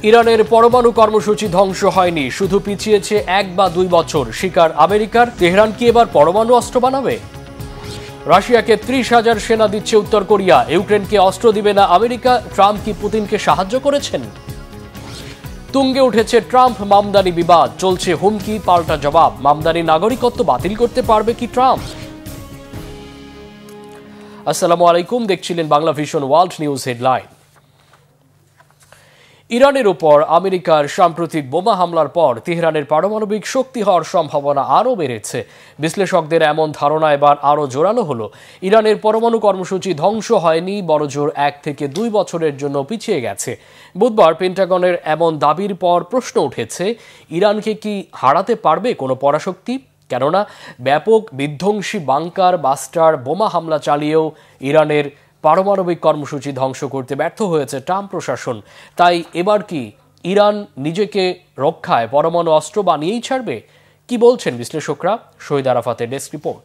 ইরানের পরমাণু কর্মসূচি ধ্বংস হয়নি, শুধু পিছিয়েছে 1 বা 2 বছর। স্বীকার আমেরিকার। তেহরান কি এবার পরমাণু অস্ত্র বানাবে? রাশিয়াকে 30,000 সেনা দিচ্ছে উত্তর কোরিয়া। ইউক্রেনকে অস্ত্র দিবে না আমেরিকা। ট্রাম্প কি পুতিনকে সাহায্য করেছেন? তুঙ্গে উঠেছে ট্রাম্প মামদানি বিবাদ। চলছে হুমকি পাল্টা জবাব। মামদানি নাগরিকত্ব বাতিল করতে পারবে কি ট্রাম্প? আসসালামু আলাইকুম, দেখছিলেন Bangla vision world news headline. ইরানের উপর আমেরিকার সাম্প্রতিক বোমা হামলার পর তেহরানের পারমাণবিক শক্তি হওয়ার সম্ভাবনা আরও বেড়েছে। বিশ্লেষকদের এমন ধারণা এবার আরও জোরালো হলো। ইরানের পরমাণু কর্মসূচি ধ্বংস হয়নি, বড়জোর 1 থেকে 2 বছরের জন্য পিছিয়ে গেছে। বুধবার পেন্টাগনের এমন দাবির পর প্রশ্ন উঠেছে, ইরানকে কি হারাতে পারবে কোনো পরাশক্তি? কেননা ব্যাপক বিধ্বংসী বাংকার বাস্টার বোমা হামলা চালিয়েও ইরানের পারমাণবিক কর্মসূচি ধ্বংস করতে ব্যর্থ হয়েছে ট্রাম্প প্রশাসন। তাই এবার কি ইরান নিজেকে রক্ষায় পরমাণু অস্ত্র বানিয়েই ছাড়বে? কি বলছেন বিশ্লেষকরা? শহীদ আরাফাতের ডেস্ক রিপোর্ট।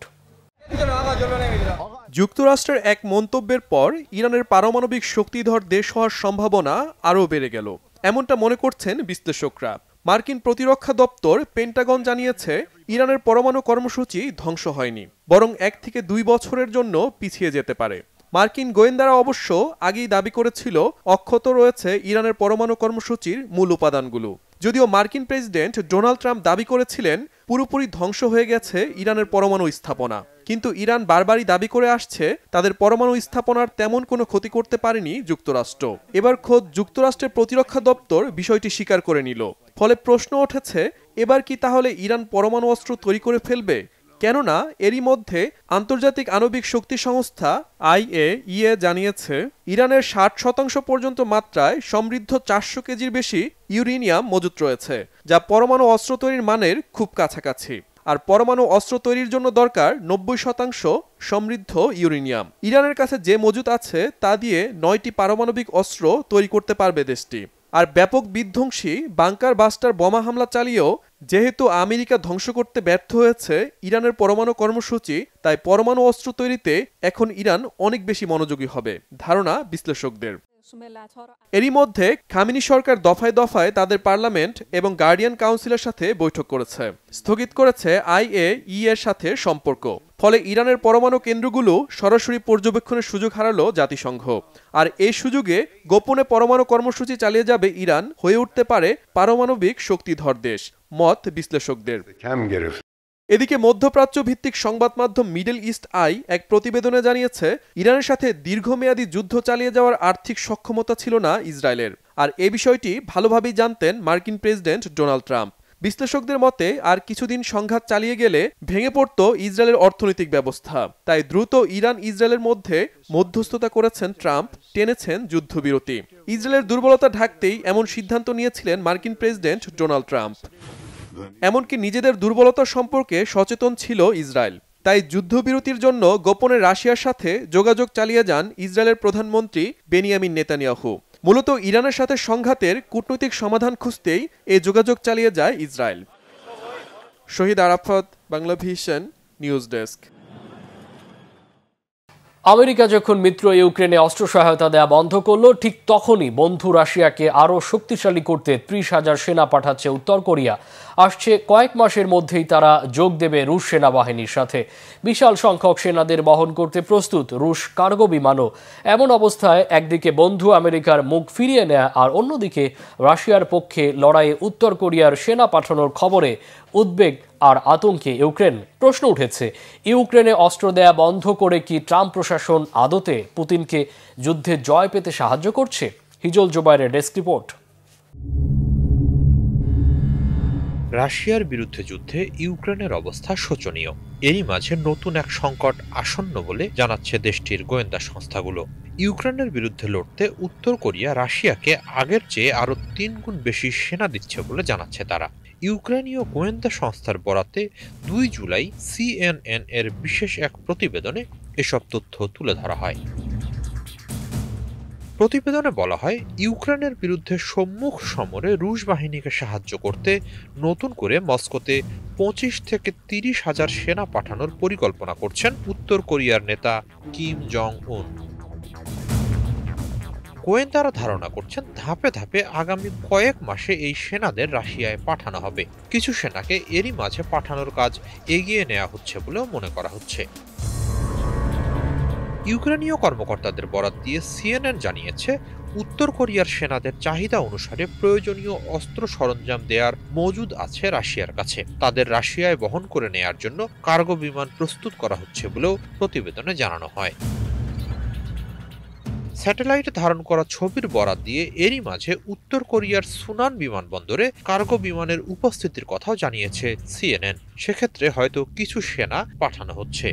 যুক্তরাষ্ট্রের এক মন্তব্যের পর ইরানের পারমাণবিক শক্তিধর দেশ হওয়ার সম্ভাবনা আরও বেড়ে গেল, এমনটা মনে করছেন বিশ্লেষকরা। মার্কিন প্রতিরক্ষা দপ্তর পেন্টাগন জানিয়েছে, ইরানের পরমাণু কর্মসূচি ধ্বংস হয়নি, বরং 1 থেকে 2 বছরের জন্য পিছিয়ে যেতে পারে। মার্কিন গোয়েন্দারা অবশ্য আগেই দাবি করেছিল, অক্ষত রয়েছে ইরানের পরমাণু কর্মসূচির মূল উপাদানগুলো। যদিও মার্কিন প্রেসিডেন্ট ডোনাল্ড ট্রাম্প দাবি করেছিলেন, পুরোপুরি ধ্বংস হয়ে গেছে ইরানের পরমাণু স্থাপনা। কিন্তু ইরান বারবারই দাবি করে আসছে, তাদের পরমাণু স্থাপনার তেমন কোনো ক্ষতি করতে পারেনি যুক্তরাষ্ট্র। এবার খোদ যুক্তরাষ্ট্রের প্রতিরক্ষা দপ্তর বিষয়টি স্বীকার করে নিল। ফলে প্রশ্ন উঠেছে, এবার কি তাহলে ইরান পরমাণু অস্ত্র তৈরি করে ফেলবে? কেননা এরই মধ্যে আন্তর্জাতিক আণবিক শক্তি সংস্থা IAEA জানিয়েছে, ইরানের 60% পর্যন্ত মাত্রায় সমৃদ্ধ 400 কেজির বেশি ইউরেনিয়াম মজুত রয়েছে, যা পরমাণু অস্ত্র তৈরির মানের খুব কাছাকাছি। আর পরমাণু অস্ত্র তৈরির জন্য দরকার 90% সমৃদ্ধ ইউরেনিয়াম। ইরানের কাছে যে মজুত আছে তা দিয়ে 9টি পারমাণবিক অস্ত্র তৈরি করতে পারবে দেশটি। আর ব্যাপক বিধ্বংসী বাংকার বাস্টার বোমা হামলা চালিয়েও যেহেতু আমেরিকা ধ্বংস করতে ব্যর্থ হয়েছে ইরানের পরমাণু কর্মসূচি, তাই পরমাণু অস্ত্র তৈরিতে এখন ইরান অনেক বেশি মনোযোগী হবে, ধারণা বিশ্লেষকদের। এরই মধ্যে খামেনি সরকার দফায় দফায় তাদের পার্লামেন্ট এবং গার্ডিয়ান কাউন্সিলের সাথে বৈঠক করেছে, স্থগিত করেছে IAEA এর সাথে সম্পর্ক। ফলে ইরানের পরমাণু কেন্দ্রগুলো সরাসরি পর্যবেক্ষণের সুযোগ হারালো জাতিসংঘ। আর এই সুযোগে গোপনে পরমাণু কর্মসূচি চালিয়ে যাবে ইরান, হয়ে উঠতে পারে পারমাণবিক শক্তিধর দেশ, মত বিশ্লেষকদের। এদিকে মধ্যপ্রাচ্য ভিত্তিক সংবাদ মাধ্যম মিডল ইস্ট আই এক প্রতিবেদনে জানিয়েছে, ইরানের সাথে দীর্ঘমেয়াদী যুদ্ধ চালিয়ে যাওয়ার আর্থিক সক্ষমতা ছিল না ইসরায়েলের। আর এই বিষয়টি ভালোভাবেই জানতেন মার্কিন প্রেসিডেন্ট ডোনাল্ড ট্রাম্প। বিশ্লেষকদের মতে আর কিছুদিন সংঘাত চালিয়ে গেলে ভেঙে পড়ত ইসরায়েলের অর্থনৈতিক ব্যবস্থা। তাই দ্রুত ইরান ইসরায়েলের মধ্যে মধ্যস্থতা করেছেন ট্রাম্প, টেনেছেন যুদ্ধবিরতি। ইসরায়েলের দুর্বলতা ঢাকতেই এমন সিদ্ধান্ত নিয়েছিলেন মার্কিন প্রেসিডেন্ট ডোনাল্ড ট্রাম্প। এমনকি নিজেদের দুর্বলতা সম্পর্কে সচেতন ছিল ইসরায়েল। তাই যুদ্ধবিরতির জন্য গোপনে রাশিয়ার সাথে যোগাযোগ চালিয়ে যান ইসরায়েলের প্রধানমন্ত্রী বেনিয়ামিন নেতানিয়াহু। মূলত ইরানের সাথে সংঘাতের কূটনৈতিক সমাধান খুঁজতেই এই যোগাযোগ চালিয়ে যায় Israel. Shahid Arafat, Bangla vision news desk. America যখন মিত্র ইউক্রেনে অস্ত্র সহায়তা দেওয়া বন্ধ করল, ঠিক তখনই বন্ধু রাশিয়াকে আরও শক্তিশালী করতে 30,000 সেনা পাঠাচ্ছে উত্তর কোরিয়া। আসছে কয়েক মাসের মধ্যেই তারা যোগ দেবে রুশ সেনাবাহিনীর সাথে। বিশাল সংখ্যক সেনাদের বহন করতে প্রস্তুত রুশ কার্গো বিমানও। এমন অবস্থায় একদিকে বন্ধু আমেরিকার মুখ ফিরিয়ে নেয়া আর অন্যদিকে রাশিয়ার পক্ষে লড়াইয়ে উত্তর কোরিয়ার সেনা পাঠানোর খবরে উদ্বেগ আর আতঙ্কে ইউক্রেন। প্রশ্ন উঠেছে, ইউক্রেনে অস্ত্র দেয়া বন্ধ করে কি ট্রাম্প প্রশাসন আদতে পুতিনকে যুদ্ধে জয় পেতে সাহায্য করছে? হিজল জোবাইরের ডেস্ক রিপোর্ট। রাশিয়ার বিরুদ্ধে যুদ্ধে ইউক্রেনের অবস্থা শোচনীয়। এরই মাঝে নতুন এক সংকট আসন্ন বলে জানাচ্ছে দেশটির গোয়েন্দা সংস্থাগুলো। ইউক্রেনের বিরুদ্ধে লড়তে উত্তর কোরিয়া রাশিয়াকে আগের চেয়ে আরও 3 গুণ বেশি সেনা দিচ্ছে বলে জানাচ্ছে তারা। ইউক্রেনীয় গোয়েন্দা সংস্থার বরাতে 2 জুলাই CNN এর বিশেষ এক প্রতিবেদনে এসব তথ্য তুলে ধরা হয়। প্রতিবেদনে বলা হয়, ইউক্রেনের বিরুদ্ধে সম্মুখ সমরে রুশ বাহিনীকে সাহায্য করতে নতুন করে মস্কোতে 25 থেকে 30,000 সেনা পাঠানোর পরিকল্পনা করছেন উত্তর কোরিয়ার নেতা কিম জং উন। গোয়েন্দারা ধারণা করছেন ধাপে ধাপে আগামী কয়েক মাসে এই সেনাদের রাশিয়ায় পাঠানো হবে। কিছু সেনাকে এরই মাঝে পাঠানোর কাজ এগিয়ে নেওয়া হচ্ছে বলেও মনে করা হচ্ছে। ইউক্রেনীয় কর্মকর্তাদের বরাত দিয়ে সিএনএন জানিয়েছে, উত্তর কোরিয়ার সেনাদের চাহিদা অনুসারে প্রয়োজনীয় অস্ত্র সরঞ্জাম দেওয়ার মজুদ আছে রাশিয়ার কাছে। তাদের রাশিয়ায় বহন করে নেয়ার জন্য কার্গো বিমান প্রস্তুত করা হচ্ছে বলেও প্রতিবেদনে জানানো হয়। স্যাটেলাইটে ধারণ করা ছবির বরাত দিয়ে এরই মাঝে উত্তর কোরিয়ার সুনান বিমানবন্দরে কার্গো বিমানের উপস্থিতির কথাও জানিয়েছে সিএনএন। সেক্ষেত্রে হয়তো কিছু সেনা পাঠানো হচ্ছে।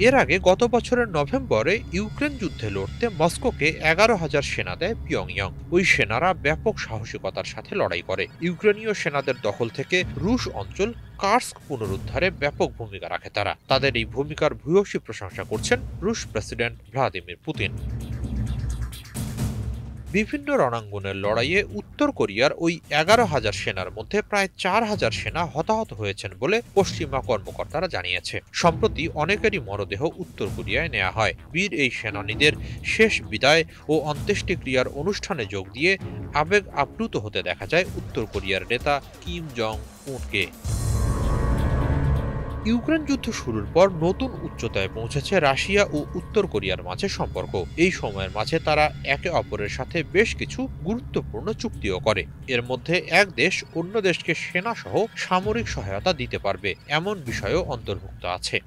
এর আগে গত বছরের নভেম্বরে ইউক্রেন যুদ্ধে লড়তে মস্কোকে 11,000 সেনা দেয় পিয়ংইয়ং। ওই সেনারা ব্যাপক সাহসিকতার সাথে লড়াই করে। ইউক্রেনীয় সেনাদের দখল থেকে রুশ অঞ্চল কার্স্ক পুনরুদ্ধারে ব্যাপক ভূমিকা রাখে তারা। তাদের এই ভূমিকার ভূয়সী প্রশংসা করছেন রুশ প্রেসিডেন্ট ভ্লাদিমির পুতিন। বিভিন্ন রণাঙ্গনের লড়াইয়ে উত্তর কোরিয়ার ওই 11,000 সেনার মধ্যে প্রায় 4,000 সেনা হতাহত হয়েছেন বলে পশ্চিমা কর্মকর্তারা জানিয়েছে। সম্প্রতি অনেকেরই মরদেহ উত্তর কোরিয়ায় নেওয়া হয়। বীর এই সেনানীদের শেষ বিদায় ও অন্ত্যেষ্টিক্রিয়ার অনুষ্ঠানে যোগ দিয়ে আবেগ আপ্লুত হতে দেখা যায় উত্তর কোরিয়ার নেতা কিম জং উনকে। ইউক্রেন যুদ্ধ শুরুর পর নতুন উচ্চতায় পৌঁছেছে রাশিয়া ও উত্তর কোরিয়ার মাঝে সম্পর্ক। এই সময়ের মাঝে তারা একে অপরের সাথে বেশ কিছু গুরুত্বপূর্ণ চুক্তিও করে। এর মধ্যে এক দেশ অন্য দেশকে সেনা সহ সামরিক সহায়তা দিতে পারবে এমন বিষয়ও অন্তর্ভুক্ত আছে।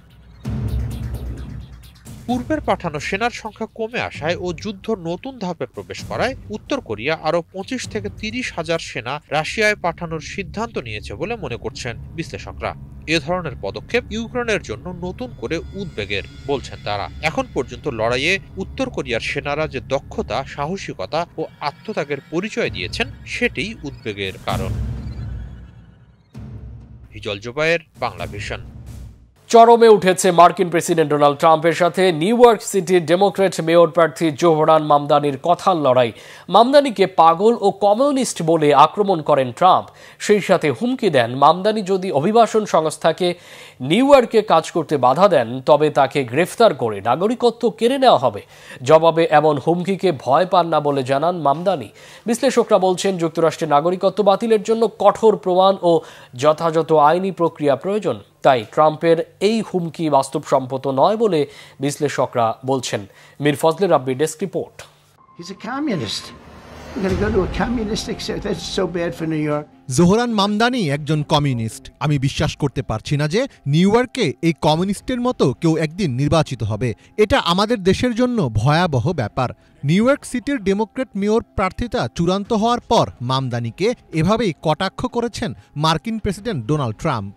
পূর্বের পাঠানো সেনার সংখ্যা কমে আসায় ও যুদ্ধ নতুন ধাপে প্রবেশ করায় উত্তর কোরিয়া আরও 25 থেকে 30,000 সেনা রাশিয়ায় পাঠানোর সিদ্ধান্ত নিয়েছে বলে মনে করছেন বিশ্লেষকরা। এ ধরনের পদক্ষেপ ইউক্রেনের জন্য নতুন করে উদ্বেগের বলছেন তারা। এখন পর্যন্ত লড়াইয়ে উত্তর কোরিয়ার সেনারা যে দক্ষতা, সাহসিকতা ও আত্মত্যাগের পরিচয় দিয়েছেন সেটিই উদ্বেগের কারণ। হিজল জোবায়ের, বাংলা ভিশন। চরমে উঠেছে মার্কিন প্রেসিডেন্ট ডোনাল্ড ট্রাম্পের সাথে নিউ ইয়র্ক সিটির ডেমোক্র্যাট মেয়র প্রার্থী জোহরান মামদানির কথার লড়াই। মামদানিকে পাগল ও কমিউনিস্ট বলে আক্রমণ করেন ট্রাম্প। সেই সাথে হুমকি দেন, মামদানি যদি অভিবাসন সংস্থাকে নিউ ইয়র্কে কাজ করতে বাধা দেন তবে তাকে গ্রেফতার করে নাগরিকত্ব কেড়ে নেওয়া হবে। জবাবে এমন হুমকিকে ভয় পান না বলে জানান মামদানি। বিশ্লেষকরা বলছেন, যুক্তরাষ্ট্রের নাগরিকত্ব বাতিলের জন্য কঠোর প্রমাণ ও যথাযথ আইনি প্রক্রিয়া প্রয়োজন। তাই ট্রাম্পের এই হুমকি বাস্তবসম্মত নয় বলে বিশ্লেষকরা বলছেন। মীর ফজলে রাব্বি, ডেস্ক রিপোর্ট। জোহরান মামদানি একজন কমিউনিস্ট। আমি বিশ্বাস করতে পারছি না যে নিউ ইয়র্কে এই কমিউনিস্টের মতো কেউ একদিন নির্বাচিত হবে। এটা আমাদের দেশের জন্য ভয়াবহ ব্যাপার। নিউ ইয়র্ক সিটির ডেমোক্র্যাট মেয়র প্রার্থিতা চূড়ান্ত হওয়ার পর মামদানিকে এভাবেই কটাক্ষ করেছেন মার্কিন প্রেসিডেন্ট ডোনাল্ড ট্রাম্প।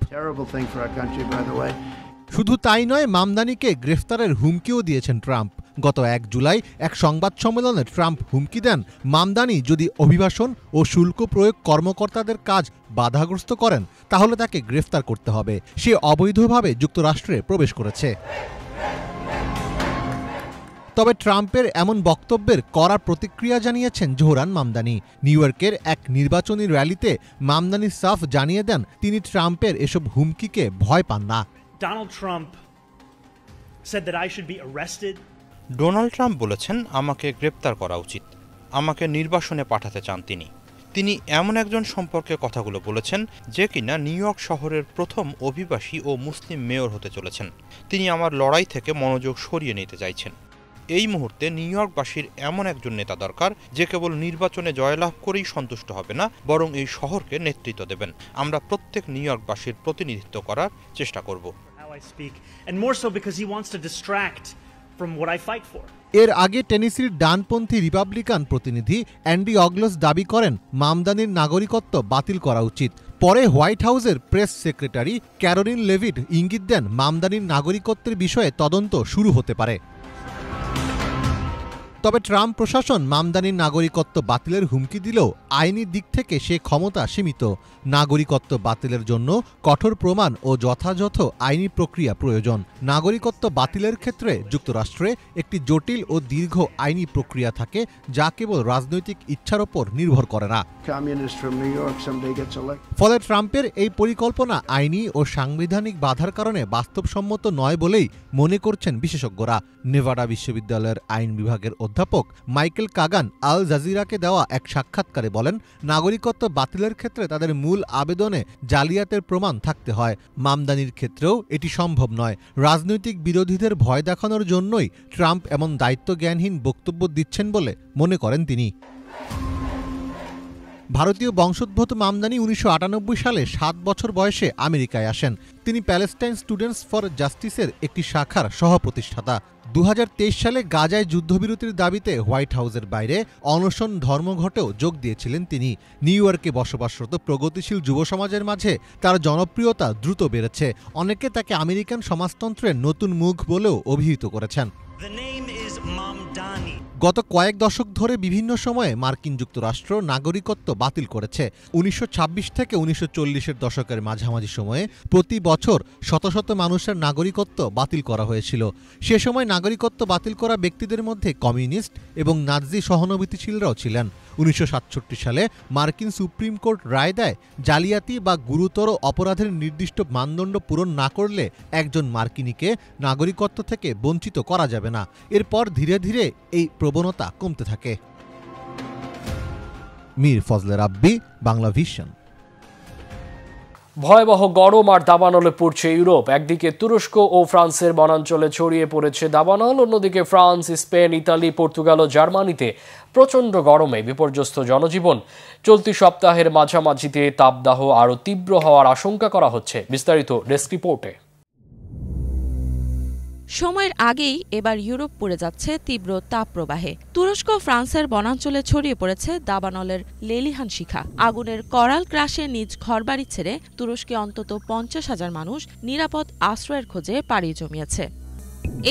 শুধু তাই নয়, মামদানিকে গ্রেফতারের হুমকিও দিয়েছেন ট্রাম্প। গত 1 জুলাই এক সংবাদ সম্মেলনে ট্রাম্প হুমকি দেন, মামদানি যদি অভিবাসন ও শুল্ক প্রয়োগ কর্মকর্তাদের কাজ বাধাগ্রস্ত করেন তাহলে তাকে গ্রেফতার করতে হবে। সে অবৈধভাবে যুক্তরাষ্ট্রে প্রবেশ করেছে। তবে ট্রাম্পের এমন বক্তব্যের কড়া প্রতিক্রিয়া জানিয়েছেন জোহরান মামদানি। নিউ ইয়র্কের এক নির্বাচনী র্যালিতে মামদানি সাফ জানিয়ে দেন, তিনি ট্রাম্পের এসব হুমকিকে ভয় পান না। ডোনাল্ড ট্রাম্প বলেছেন, আমাকে গ্রেপ্তার করা উচিত। আমাকে নির্বাসনে পাঠাতে চান তিনি এমন একজন সম্পর্কে কথাগুলো বলেছেন যে কিনা নিউ ইয়র্ক শহরের প্রথম অভিবাসী ও মুসলিম মেয়র হতে চলেছেন। তিনি আমার লড়াই থেকে মনোযোগ সরিয়ে নিতে চাইছেন। এই মুহূর্তে নিউ ইয়র্কবাসীর এমন একজন নেতা দরকার যে কেবল নির্বাচনে জয়লাভ করেই সন্তুষ্ট হবে না, বরং এই শহরকে নেতৃত্ব দেবেন। আমরা প্রত্যেক নিউ ইয়র্কবাসীর প্রতিনিধিত্ব করার চেষ্টা করব। এর আগে টেনেসির ডানপন্থী রিপাবলিকান প্রতিনিধি অ্যান্ডি অগলস দাবি করেন, মামদানির নাগরিকত্ব বাতিল করা উচিত। পরে হোয়াইট হাউসের প্রেস সেক্রেটারি ক্যারোলিন লেভিট ইঙ্গিত দেন, মামদানির নাগরিকত্বের বিষয়ে তদন্ত শুরু হতে পারে। তবে ট্রাম্প প্রশাসন মামদানির নাগরিকত্ব বাতিলের হুমকি দিলেও আইনি দিক থেকে সে ক্ষমতা সীমিত। নাগরিকত্ব বাতিলের জন্য কঠোর প্রমাণ ও যথাযথ আইনি প্রক্রিয়া প্রয়োজন। নাগরিকত্ব বাতিলের ক্ষেত্রে যুক্তরাষ্ট্রে একটি জটিল ও দীর্ঘ আইনি প্রক্রিয়া থাকে, যা কেবল রাজনৈতিক ইচ্ছার ওপর নির্ভর করে না। ফলে ট্রাম্পের এই পরিকল্পনা আইনি ও সাংবিধানিক বাধার কারণে বাস্তবসম্মত নয় বলেই মনে করছেন বিশেষজ্ঞরা। নেভাডা বিশ্ববিদ্যালয়ের আইন বিভাগের অধ্যাপক মাইকেল কাগান আল জাজিরাকে দেওয়া এক সাক্ষাৎকারে বলেন, নাগরিকত্ব বাতিলের ক্ষেত্রে তাদের মূল আবেদনে জালিয়াতের প্রমাণ থাকতে হয়। মামদানির ক্ষেত্রেও এটি সম্ভব নয়। রাজনৈতিক বিরোধীদের ভয় দেখানোর জন্যই ট্রাম্প এমন দায়িত্বজ্ঞানহীন বক্তব্য দিচ্ছেন বলে মনে করেন তিনি। ভারতীয় বংশোদ্ভূত মামদানি ১৯৯৮ সালে ৭ বছর বয়সে আমেরিকায় আসেন। তিনি প্যালেস্টাইন স্টুডেন্টস ফর জাস্টিসের একটি শাখার সহপ্রতিষ্ঠাতা। ২০২৩ সালে গাজায় যুদ্ধবিরতির দাবিতে হোয়াইট হাউসের বাইরে অনশন ধর্মঘটেও যোগ দিয়েছিলেন তিনি। নিউ ইয়র্কে বসবাসরত প্রগতিশীল যুব সমাজের মাঝে তার জনপ্রিয়তা দ্রুত বেড়েছে। অনেকে তাকে আমেরিকান সমাজতন্ত্রের নতুন মুখ বলেও অভিহিত করেছেন। গত কয়েক দশক ধরে বিভিন্ন সময়ে মার্কিন যুক্তরাষ্ট্র নাগরিকত্ব বাতিল করেছে। ১৯২৬ থেকে ১৯৪০-এর দশকের মাঝামাঝি সময়ে প্রতি বছর শত শত মানুষের নাগরিকত্ব বাতিল করা হয়েছিল। সে সময় নাগরিকত্ব বাতিল করা ব্যক্তিদের মধ্যে কমিউনিস্ট এবং নাৎসি সহানুভূতিশীলরাও ছিলেন। ১৯৬৭ সালে মার্কিন সুপ্রিম কোর্ট রায় দেয়, জালিয়াতি বা গুরুতর অপরাধের নির্দিষ্ট মানদণ্ড পূরণ না করলে একজন মার্কিনীকে নাগরিকত্ব থেকে বঞ্চিত করা যাবে না। এরপর ধীরে ধীরে এই প্রবণতা কমতে থাকে। মীর ফজলে রাব্বি, বাংলা ভিশন। ভয়াবহ গরম আর দাবানলে পড়ছে ইউরোপ। একদিকে তুরস্ক ও ফ্রান্সের বনাঞ্চলে ছড়িয়ে পড়েছে দাবানল, অন্যদিকে ফ্রান্স, স্পেন, ইতালি, পর্তুগাল ও জার্মানিতে প্রচণ্ড গরমে বিপর্যস্ত জনজীবন। চলতি সপ্তাহের মাঝামাঝিতে তাপদাহ আরও তীব্র হওয়ার আশঙ্কা করা হচ্ছে। বিস্তারিত ডেস্ক রিপোর্টে। সময়ের আগেই এবার ইউরোপ পড়ে যাচ্ছে তীব্র তাপপ্রবাহে। তুরস্ক ফ্রান্সের বনাঞ্চলে ছড়িয়ে পড়েছে দাবানলের লেলিহান শিখা। আগুনের করাল ক্রাশে নিজ ঘরবাড়ি ছেড়ে তুরস্কে অন্তত ৫০,০০০ মানুষ নিরাপদ আশ্রয়ের খোঁজে পাড়ি জমিয়েছে।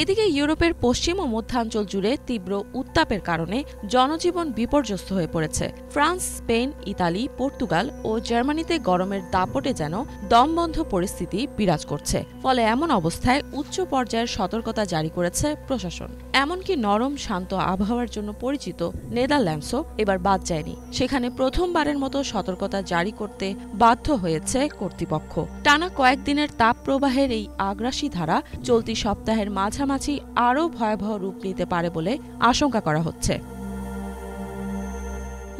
এদিকে ইউরোপের পশ্চিম ও মধ্যাঞ্চল জুড়ে তীব্র উত্তাপের কারণে জনজীবন বিপর্যস্ত হয়ে পড়েছে। ফ্রান্স, স্পেন, ইতালি, পর্তুগাল ও জার্মানিতে গরমের দাপটে যেন দমবন্ধ পরিস্থিতি বিরাজ করছে। ফলে এমন অবস্থায় উচ্চ পর্যায়ের সতর্কতা জারি করেছে প্রশাসন। এমনকি নরম শান্ত আবহাওয়ার জন্য পরিচিত নেদারল্যান্ডসও এবার বাদ যায়নি। সেখানে প্রথমবারের মতো সতর্কতা জারি করতে বাধ্য হয়েছে কর্তৃপক্ষ। টানা কয়েকদিনের তাপপ্রবাহের এই আগ্রাসী ধারা চলতি সপ্তাহের মাঝামাঝি আরও ভয়াবহ রূপ নিতে পারে বলে আশঙ্কা করা হচ্ছে।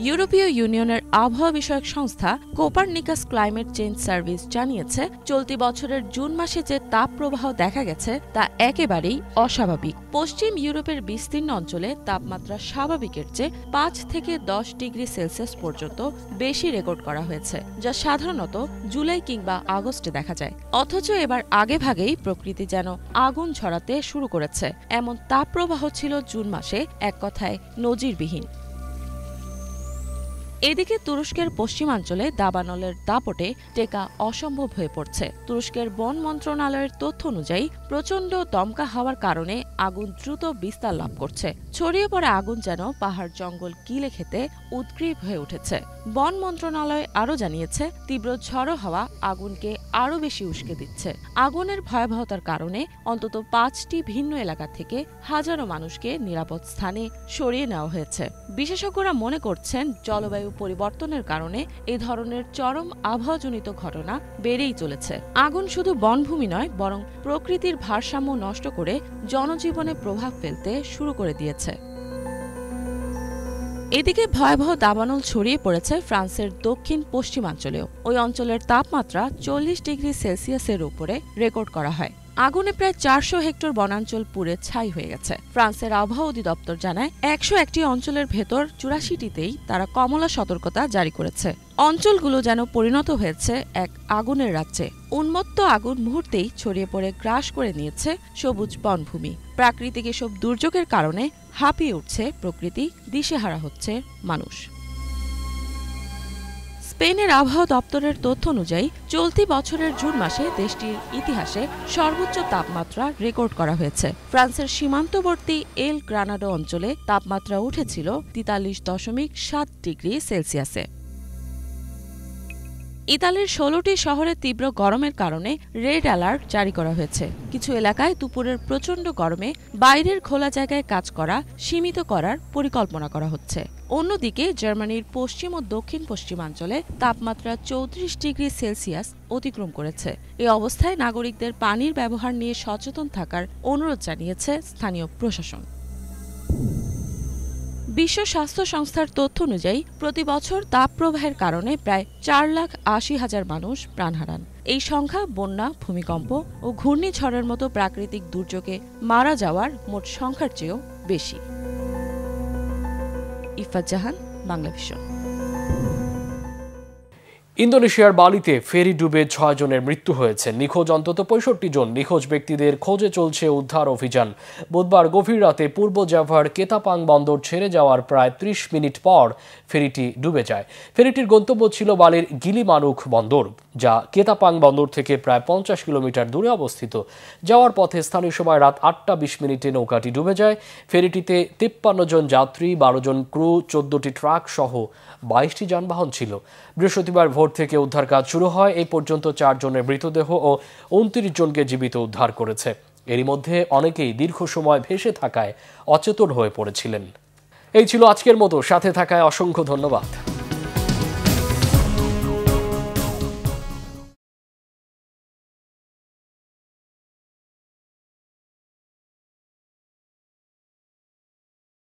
ইউরোপীয় ইউনিয়নের আবহাওয়া বিষয়ক সংস্থা কোপারনিকাস ক্লাইমেট চেঞ্জ সার্ভিস জানিয়েছে, চলতি বছরের জুন মাসে যে তাপপ্রবাহ দেখা গেছে তা একেবারেই অস্বাভাবিক। পশ্চিম ইউরোপের বিস্তীর্ণ অঞ্চলে তাপমাত্রা স্বাভাবিকের চেয়ে ৫ থেকে ১০ ডিগ্রি সেলসিয়াস পর্যন্ত বেশি রেকর্ড করা হয়েছে, যা সাধারণত জুলাই কিংবা আগস্টে দেখা যায়। অথচ এবার আগেভাগেই প্রকৃতি যেন আগুন ছড়াতে শুরু করেছে। এমন তাপপ্রবাহ ছিল জুন মাসে, এক কথায় নজিরবিহীন। এদিকে তুরস্কের পশ্চিমাঞ্চলে দাবানলের দাপটে টেকা অসম্ভব হয়ে পড়ছে। তুরস্কের বন মন্ত্রণালয়ের তথ্য অনুযায়ী প্রচণ্ড দমকা হাওয়ার কারণে আগুন দ্রুত বিস্তার লাভ করছে। ছড়িয়ে পড়া আগুন যেন পাহাড় জঙ্গল গিলে খেতে উদ্গ্রীব হয়ে উঠেছে। বন মন্ত্রণালয় আরও জানিয়েছে, তীব্র ঝড়ো হাওয়া আগুনকে আরও বেশি উস্কে দিচ্ছে। আগুনের ভয়াবহতার কারণে অন্তত ৫টি ভিন্ন এলাকা থেকে হাজারো মানুষকে নিরাপদ স্থানে সরিয়ে নেওয়া হয়েছে। বিশেষজ্ঞরা মনে করছেন, জলবায়ু পরিবর্তনের কারণে এ ধরনের চরম আবহাওয়াজনিত ঘটনা বেড়েই চলেছে। আগুন শুধু বনভূমি নয়, বরং প্রকৃতির ভারসাম্য নষ্ট করে জনজীবনে প্রভাব ফেলতে শুরু করে দিয়েছে। এদিকে ভয়াবহ দাবানল ছড়িয়ে পড়েছে ফ্রান্সের দক্ষিণ পশ্চিমাঞ্চলেও। ওই অঞ্চলের তাপমাত্রা ৪০ ডিগ্রি সেলসিয়াসের উপরে রেকর্ড করা হয়। আগুনে প্রায় ৪০০ হেক্টর বনাঞ্চল পুড়ে ছাই হয়ে গেছে। ফ্রান্সের আবহাওয়া অধিদপ্তর জানায়, ১০১টি অঞ্চলের ভেতর ৮৪টিতেই তারা কমলা সতর্কতা জারি করেছে। অঞ্চলগুলো যেন পরিণত হয়েছে এক আগুনের রাজ্যে। উন্মত্ত আগুন মুহূর্তেই ছড়িয়ে পড়ে গ্রাস করে নিয়েছে সবুজ বনভূমি। প্রাকৃতিক এসব দুর্যোগের কারণে হাঁপিয়ে উঠছে প্রকৃতি, দিশেহারা হচ্ছে মানুষ। স্পেনের আবহাওয়া দপ্তরের তথ্য অনুযায়ী চলতি বছরের জুন মাসে দেশটির ইতিহাসে সর্বোচ্চ তাপমাত্রা রেকর্ড করা হয়েছে। ফ্রান্সের সীমান্তবর্তী এল গ্রানাডো অঞ্চলে তাপমাত্রা উঠেছিল ৪৩.৭ ডিগ্রি সেলসিয়াসে। ইতালির ১৬টি শহরে তীব্র গরমের কারণে রেড অ্যালার্ট জারি করা হয়েছে। কিছু এলাকায় দুপুরের প্রচণ্ড গরমে বাইরের খোলা জায়গায় কাজ করা সীমিত করার পরিকল্পনা করা হচ্ছে। অন্যদিকে জার্মানির পশ্চিম ও দক্ষিণ পশ্চিমাঞ্চলে তাপমাত্রা ৩৪ ডিগ্রি সেলসিয়াস অতিক্রম করেছে। এই অবস্থায় নাগরিকদের পানির ব্যবহার নিয়ে সচেতন থাকার অনুরোধ জানিয়েছে স্থানীয় প্রশাসন। বিশ্ব স্বাস্থ্য সংস্থার তথ্য অনুযায়ী প্রতি বছর তাপপ্রবাহের কারণে প্রায় 4,80,000 মানুষ প্রাণ হারান। এই সংখ্যা বন্যা, ভূমিকম্প ও ঘূর্ণিঝড়ের মতো প্রাকৃতিক দুর্যোগে মারা যাওয়ার মোট সংখ্যার চেয়েও বেশি। ইফাত জাহান, বাংলাভিশন। ইন্দোনেশিয়ার বালিতে ফেরি ডুবে 6 জনের মৃত্যু হয়েছে। নিখোঁজ অন্তত 65 জন। নিখোঁজ ব্যক্তিদের খোঁজে চলছে উদ্ধার অভিযান। বুধবার গভীর রাতে পূর্ব জাভার কেতাপাং বন্দর ছেড়ে যাওয়ার প্রায় 30 মিনিট পর ফেরিটি ডুবে যায়। ফেরিটির গন্তব্য ছিল বালির গিলিমানুক বন্দর, যা কেতাপাং বন্দর থেকে প্রায় 50 কিলোমিটার দূরে অবস্থিত। যাওয়ার পথে স্থানীয় সময় রাত 8:20 নৌকাটি ডুবে যায়। ফেরিটিতে 53 জন যাত্রী, 12 জন ক্রু, 14টি ট্রাক সহ 22টি যানবাহন ছিল। বৃহস্পতিবার ভোর থেকে উদ্ধার কাজ শুরু হয়। এই পর্যন্ত 4 জনের মৃতদেহ ও 29 জনকে জীবিত উদ্ধার করেছে। এরই মধ্যে অনেকেই দীর্ঘ সময় ভেসে থাকায় অচেতন হয়ে পড়েছিলেন। এই ছিল আজকের মতো। সাথে থাকায় অসংখ্য ধন্যবাদ।